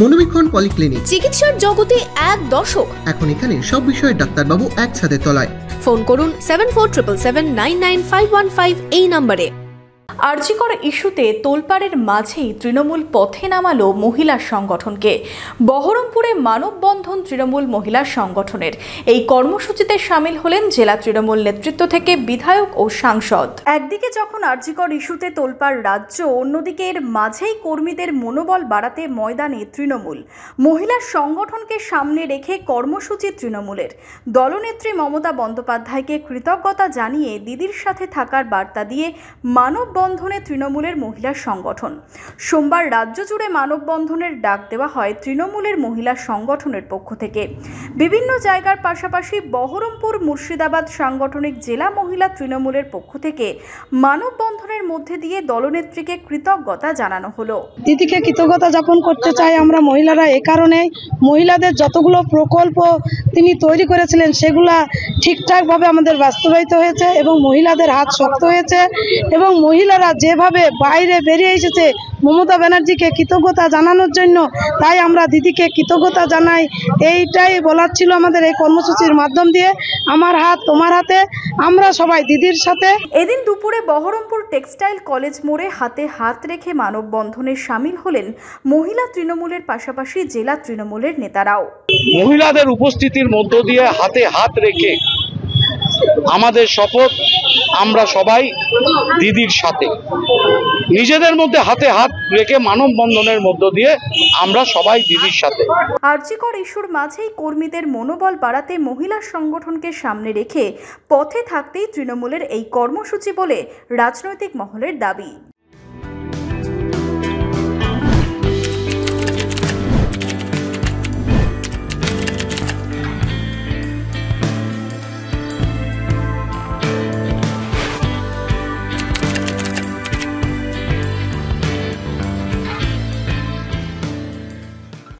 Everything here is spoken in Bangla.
মনোবীক্ষণ পলিক্লিনিক, চিকিৎসার জগতে এক দশক। এখন এখানে সব বিষয়ে ডাক্তারবাবু একসাথে তলায়। ফোন করুন 7477999515 এই নম্বরে। আরজিকর ইস্যুতে তোলপাড়ের মাঝেই তৃণমূল পথে নামালো মহিলা সংগঠনকে। বহরমপুরে মানববন্ধন তৃণমূল মহিলা সংগঠনের। এই কর্মসূচিতে সামিল হলেন জেলা তৃণমূল নেতৃত্ব থেকে বিধায়ক ও সাংসদ। একদিকে যখন আরজিকর ইস্যুতে তোলপাড় রাজ্য, অন্যদিকে এর মাঝেই কর্মীদের মনোবল বাড়াতে ময়দানে তৃণমূল। মহিলা সংগঠনকে সামনে রেখে কর্মসূচি তৃণমূলের। দলনেত্রী মমতা বন্দ্যোপাধ্যায়কে কৃতজ্ঞতা জানিয়ে দিদির সাথে থাকার বার্তা দিয়ে মানববন্ধনে তৃণমূলের মহিলা সংগঠন। সোমবার রাজ্য জুড়ে মানববন্ধনের ডাক দেওয়া হয় তৃণমূলের মহিলা সংগঠনের পক্ষ থেকে। বিভিন্ন জায়গার পাশাপাশি বহরমপুর, মুর্শিদাবাদ সাংগঠনিক জেলা মহিলা তৃণমূলের পক্ষ থেকে মানববন্ধনের মধ্যে দিয়ে দলনেত্রীকে কৃতজ্ঞতা জানানো হলো। দিদিকে কৃতজ্ঞতা জ্ঞাপন করতে চাই আমরা মহিলারা। এ কারণে মহিলাদের যতগুলো প্রকল্প তিনি তৈরি করেছিলেন সেগুলা ঠিকঠাকভাবে আমাদের বাস্তবায়িত হয়েছে এবং মহিলাদের হাত শক্ত হয়েছে এবং মহিলারা যেভাবে বাইরে বেরিয়ে এসেছে মমতা ব্যানার্জিকে কৃতজ্ঞতা জানানোর জন্য, তাই আমরা দিদিকে কৃতজ্ঞতা জানাই। এইটাই বলার ছিল আমাদের এই কর্মসূচির মাধ্যম দিয়ে। আমার হাত তোমার হাতে, আমরা সবাই দিদির সাথে। এদিন দুপুরে বহরমপুর টেক্সটাইল কলেজ মোড়ে হাতে হাত রেখে মানববন্ধনে সামিল হলেন মহিলা তৃণমূলের পাশাপাশি জেলা তৃণমূলের নেতারাও। মহিলাদের উপস্থিতির মধ্য দিয়ে হাতে হাত রেখে আমাদের শপথ, আমরা সবাই দিদির সাথে। নিজেদের মধ্যে হাতে হাত রেখে মানববন্ধনের মধ্য দিয়ে আমরা সবাই দিদির সাথে। আরজিকর ইস্যুর মাঝেই কর্মীদের মনোবল বাড়াতে মহিলা সংগঠনকে সামনে রেখে পথে থাকতেই তৃণমূলের এই কর্মসূচি বলে রাজনৈতিক মহলের দাবি।